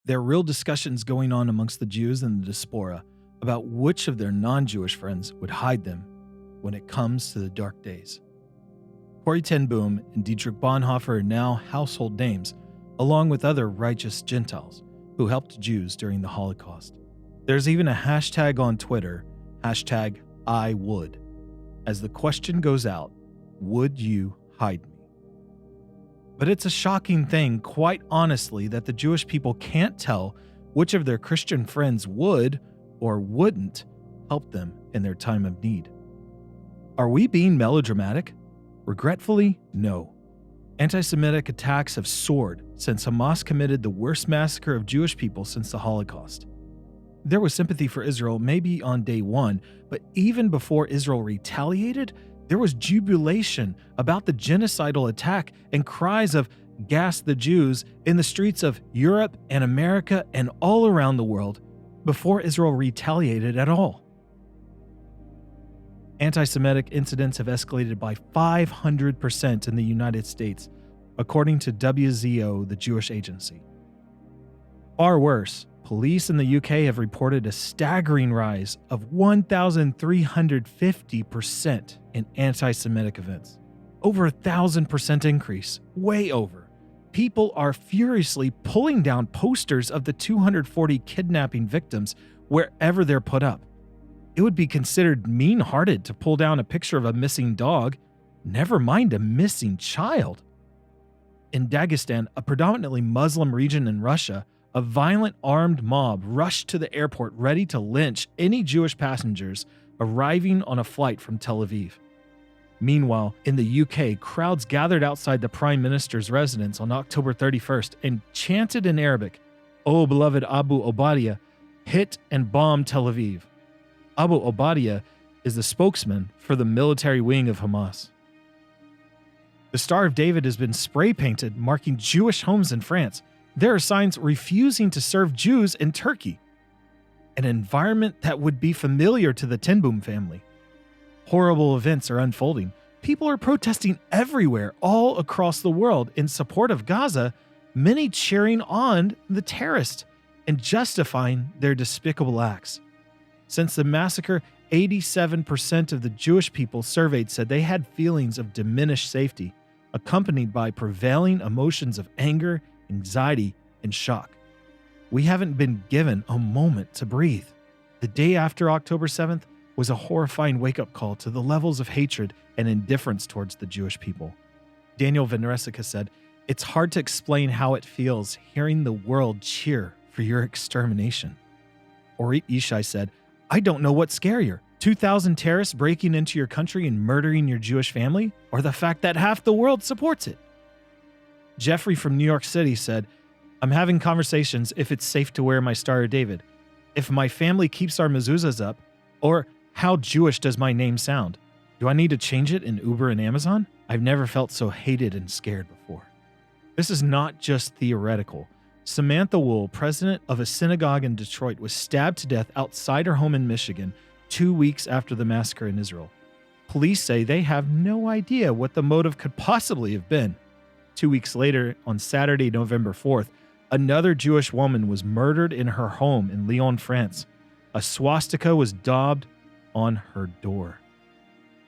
There are real discussions going on amongst the Jews in the diaspora about which of their non-Jewish friends would hide them when it comes to the dark days. Corrie ten Boom and Dietrich Bonhoeffer are now household names, along with other righteous Gentiles who helped Jews during the Holocaust. There's even a hashtag on Twitter, hashtag Iwould, as the question goes out, would you hide me? But it's a shocking thing, quite honestly, that the Jewish people can't tell which of their Christian friends would or wouldn't help them in their time of need. Are we being melodramatic? Regretfully, no. Anti-Semitic attacks have soared since Hamas committed the worst massacre of Jewish people since the Holocaust. There was sympathy for Israel maybe on day one, but even before Israel retaliated, there was jubilation about the genocidal attack and cries of "Gas the Jews" in the streets of Europe and America and all around the world before Israel retaliated at all. Anti-Semitic incidents have escalated by 500% in the United States, according to WZO, the Jewish agency. Far worse, police in the UK have reported a staggering rise of 1,350% in anti-Semitic events. Over 1,000% increase, way over. People are furiously pulling down posters of the 240 kidnapping victims wherever they're put up. It would be considered mean-hearted to pull down a picture of a missing dog, never mind a missing child. In Dagestan, a predominantly Muslim region in Russia, a violent armed mob rushed to the airport ready to lynch any Jewish passengers arriving on a flight from Tel Aviv. Meanwhile, in the UK, crowds gathered outside the Prime Minister's residence on October 31st and chanted in Arabic, "O beloved Abu Obadiah, hit and bomb Tel Aviv." Abu Obadiah is the spokesman for the military wing of Hamas. The Star of David has been spray painted, marking Jewish homes in France. There are signs refusing to serve Jews in Turkey, an environment that would be familiar to the ten Boom family. Horrible events are unfolding. People are protesting everywhere, all across the world, in support of Gaza, many cheering on the terrorists and justifying their despicable acts. Since the massacre, 87% of the Jewish people surveyed said they had feelings of diminished safety, accompanied by prevailing emotions of anger, anxiety, and shock. We haven't been given a moment to breathe. The day after October 7th was a horrifying wake-up call to the levels of hatred and indifference towards the Jewish people. Daniel Van Ressica said, "It's hard to explain how it feels hearing the world cheer for your extermination." Orit Yishai said, "I don't know what's scarier, 2,000 terrorists breaking into your country and murdering your Jewish family, or the fact that half the world supports it." Jeffrey from New York City said, "I'm having conversations if it's safe to wear my Star of David, if my family keeps our mezuzahs up, or how Jewish does my name sound? Do I need to change it in Uber and Amazon? I've never felt so hated and scared before." This is not just theoretical. Samantha Wool, president of a synagogue in Detroit, was stabbed to death outside her home in Michigan 2 weeks after the massacre in Israel. Police say they have no idea what the motive could possibly have been. 2 weeks later, on Saturday, November 4th, another Jewish woman was murdered in her home in Lyon, France. A swastika was daubed on her door.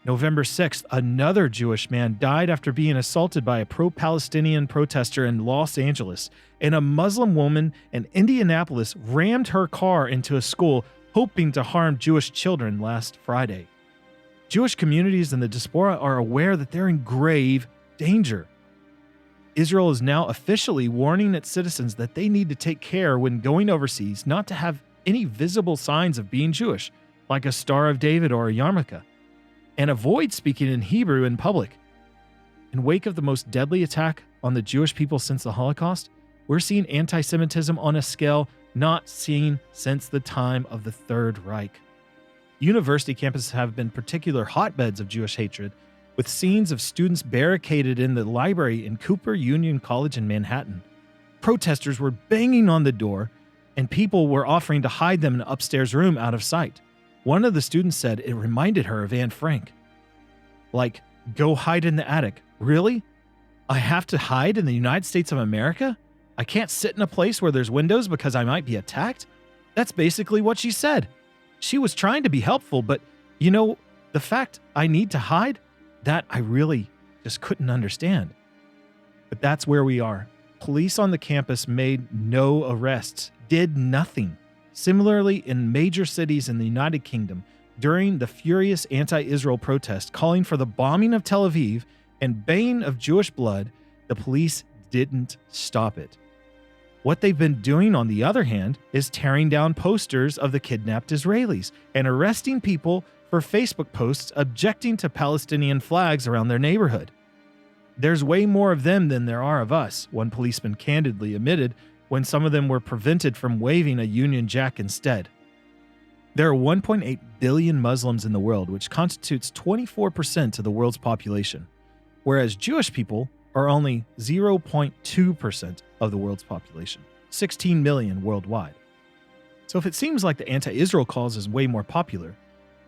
November 6th, another Jewish man died after being assaulted by a pro-Palestinian protester in Los Angeles, and a Muslim woman in Indianapolis rammed her car into a school hoping to harm Jewish children last Friday. Jewish communities in the diaspora are aware that they're in grave danger. Israel is now officially warning its citizens that they need to take care when going overseas not to have any visible signs of being Jewish, like a Star of David or a yarmulke, and avoid speaking in Hebrew in public. In wake of the most deadly attack on the Jewish people since the Holocaust, we're seeing anti-Semitism on a scale not seen since the time of the Third Reich. University campuses have been particular hotbeds of Jewish hatred, with scenes of students barricaded in the library in Cooper Union College in Manhattan. Protesters were banging on the door, and people were offering to hide them in an upstairs room out of sight. One of the students said it reminded her of Anne Frank. Like, go hide in the attic. Really? I have to hide in the United States of America? I can't sit in a place where there's windows because I might be attacked? That's basically what she said. She was trying to be helpful, but the fact I need to hide, that I really just couldn't understand. But that's where we are. Police on the campus made no arrests, did nothing. Similarly, in major cities in the United Kingdom, during the furious anti-Israel protest calling for the bombing of Tel Aviv and baying of Jewish blood, the police didn't stop it. What they've been doing, on the other hand, is tearing down posters of the kidnapped Israelis and arresting people for Facebook posts objecting to Palestinian flags around their neighborhood. There's way more of them than there are of us, one policeman candidly admitted when some of them were prevented from waving a Union Jack instead. There are 1.8 billion Muslims in the world, which constitutes 24% of the world's population, whereas Jewish people are only 0.2% of the world's population, 16 million worldwide. So if it seems like the anti-Israel cause is way more popular,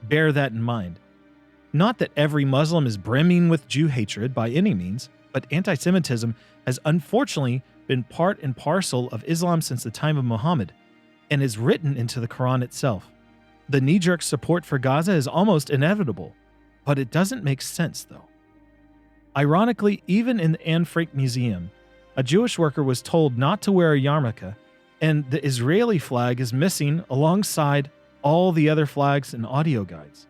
bear that in mind. Not that every Muslim is brimming with Jew hatred by any means, but anti-Semitism has unfortunately been part and parcel of Islam since the time of Muhammad and is written into the Quran itself. The knee-jerk support for Gaza is almost inevitable, but it doesn't make sense though. Ironically, even in the Anne Frank Museum, a Jewish worker was told not to wear a yarmulke, and the Israeli flag is missing alongside all the other flags and audio guides.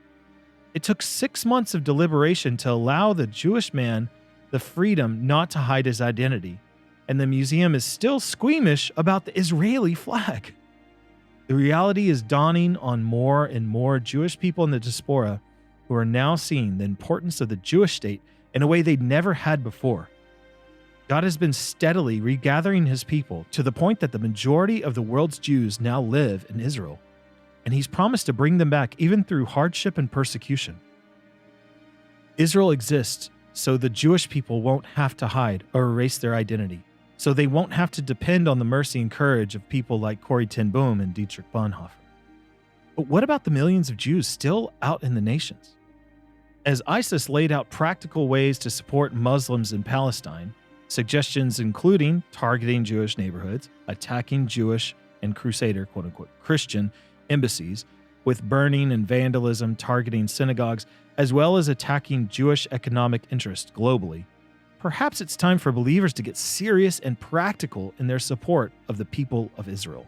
It took 6 months of deliberation to allow the Jewish man the freedom not to hide his identity, and the museum is still squeamish about the Israeli flag. The reality is dawning on more and more Jewish people in the diaspora who are now seeing the importance of the Jewish state in a way they'd never had before. God has been steadily regathering his people to the point that the majority of the world's Jews now live in Israel, and he's promised to bring them back even through hardship and persecution. Israel exists so the Jewish people won't have to hide or erase their identity, so they won't have to depend on the mercy and courage of people like Corrie ten Boom and Dietrich Bonhoeffer. But what about the millions of Jews still out in the nations? As ISIS laid out practical ways to support Muslims in Palestine, suggestions including targeting Jewish neighborhoods, attacking Jewish and Crusader, quote-unquote, Christian embassies, with burning and vandalism targeting synagogues, as well as attacking Jewish economic interests globally, perhaps it's time for believers to get serious and practical in their support of the people of Israel.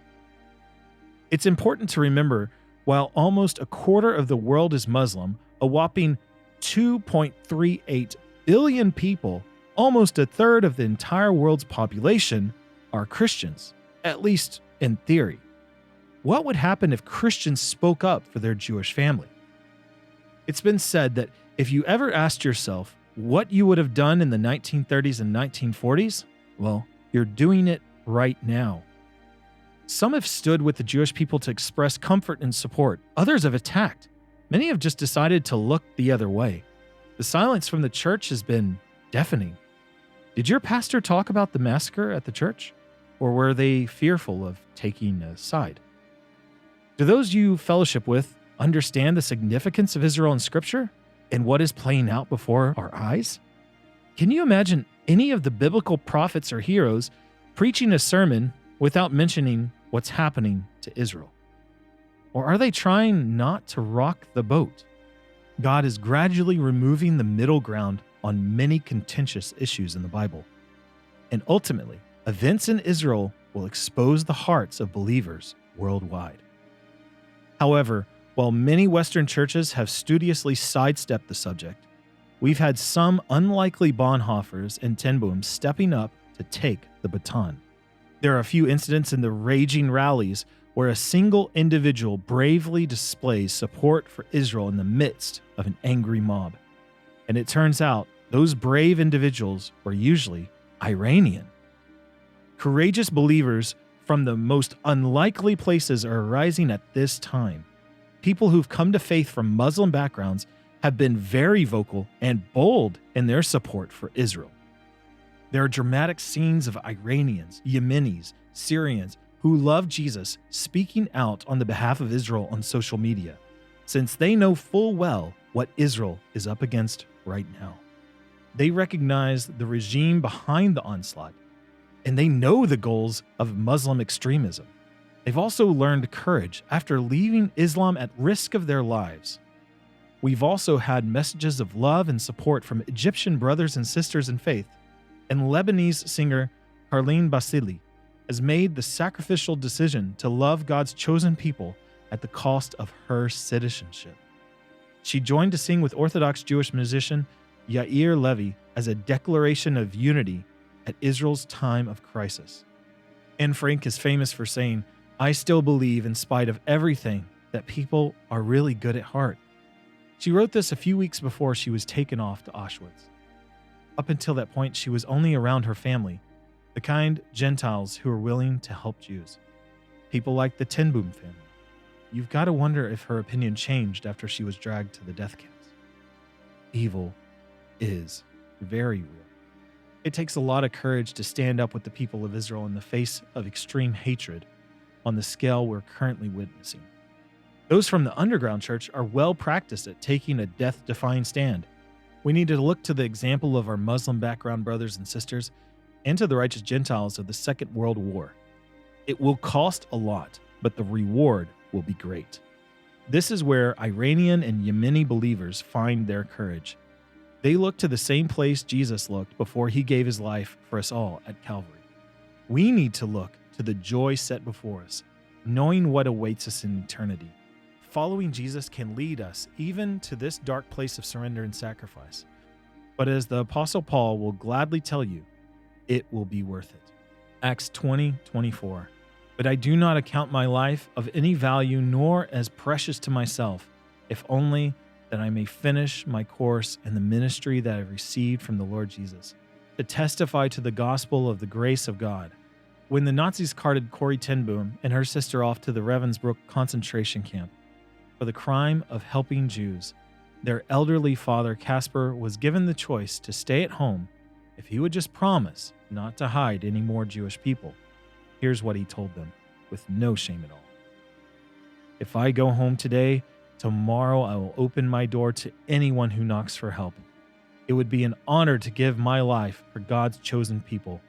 It's important to remember, while almost a quarter of the world is Muslim, a whopping 2.38 billion people, almost a third of the entire world's population, are Christians, at least in theory. What would happen if Christians spoke up for their Jewish family? It's been said that if you ever asked yourself what you would have done in the 1930s and 1940s, well, you're doing it right now. Some have stood with the Jewish people to express comfort and support. Others have attacked. Many have just decided to look the other way. The silence from the church has been deafening. Did your pastor talk about the massacre at the church? Or were they fearful of taking a side? Do those you fellowship with understand the significance of Israel in Scripture and what is playing out before our eyes? Can you imagine any of the biblical prophets or heroes preaching a sermon without mentioning what's happening to Israel? Or are they trying not to rock the boat? God is gradually removing the middle ground on many contentious issues in the Bible. And ultimately, events in Israel will expose the hearts of believers worldwide. However, while many Western churches have studiously sidestepped the subject, we've had some unlikely Bonhoeffers and ten Booms stepping up to take the baton. There are a few incidents in the raging rallies where a single individual bravely displays support for Israel in the midst of an angry mob. And it turns out those brave individuals were usually Iranian. Courageous believers from the most unlikely places are arising at this time. People who've come to faith from Muslim backgrounds have been very vocal and bold in their support for Israel. There are dramatic scenes of Iranians, Yemenis, Syrians who love Jesus speaking out on the behalf of Israel on social media, since they know full well what Israel is up against right now. They recognize the regime behind the onslaught, and they know the goals of Muslim extremism. They've also learned courage after leaving Islam at risk of their lives. We've also had messages of love and support from Egyptian brothers and sisters in faith, and Lebanese singer Carlene Basili has made the sacrificial decision to love God's chosen people at the cost of her citizenship. She joined to sing with Orthodox Jewish musician Yair Levy as a declaration of unity at Israel's time of crisis. Anne Frank is famous for saying, "I still believe, in spite of everything, that people are really good at heart." She wrote this a few weeks before she was taken off to Auschwitz. Up until that point, she was only around her family, the kind Gentiles who were willing to help Jews. People like the Ten Boom family. You've got to wonder if her opinion changed after she was dragged to the death camps. Evil is very real. It takes a lot of courage to stand up with the people of Israel in the face of extreme hatred on the scale we're currently witnessing. Those from the underground church are well practiced at taking a death-defying stand. We need to look to the example of our Muslim background brothers and sisters and to the righteous Gentiles of the Second World War. It will cost a lot, but the reward will be great. This is where Iranian and Yemeni believers find their courage. They look to the same place Jesus looked before he gave his life for us all at Calvary. We need to look to the joy set before us, knowing what awaits us in eternity. Following Jesus can lead us even to this dark place of surrender and sacrifice. But as the Apostle Paul will gladly tell you, it will be worth it. Acts 20:24. But I do not account my life of any value nor as precious to myself, if only that I may finish my course in the ministry that I have received from the Lord Jesus, to testify to the gospel of the grace of God. When the Nazis carted Corrie ten Boom and her sister off to the Ravensbrück concentration camp for the crime of helping Jews, their elderly father Caspar was given the choice to stay at home if he would just promise not to hide any more Jewish people. Here's what he told them, with no shame at all. "If I go home today, tomorrow I will open my door to anyone who knocks for help. It would be an honor to give my life for God's chosen people."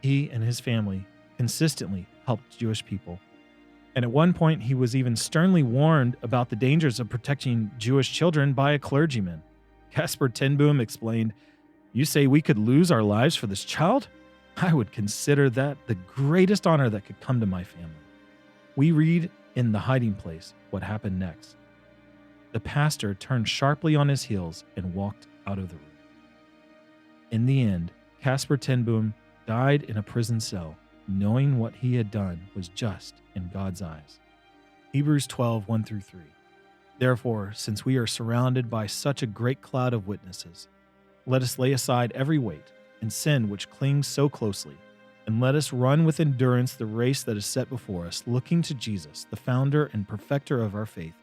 He and his family consistently helped Jewish people. And at one point, he was even sternly warned about the dangers of protecting Jewish children by a clergyman. Caspar ten Boom explained, "You say we could lose our lives for this child? I would consider that the greatest honor that could come to my family." We read in The Hiding Place what happened next. The pastor turned sharply on his heels and walked out of the room. In the end, Caspar ten Boom died in a prison cell, knowing what he had done was just in God's eyes. Hebrews 12:1-3. Therefore, since we are surrounded by such a great cloud of witnesses, let us lay aside every weight and sin which clings so closely, and let us run with endurance the race that is set before us, looking to Jesus, the founder and perfecter of our faith,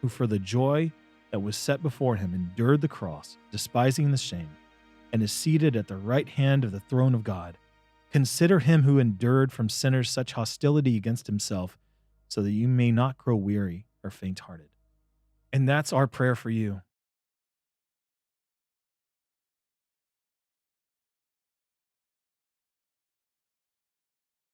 who for the joy that was set before him endured the cross, despising the shame, and is seated at the right hand of the throne of God. Consider him who endured from sinners such hostility against himself, so that you may not grow weary or faint-hearted. And that's our prayer for you.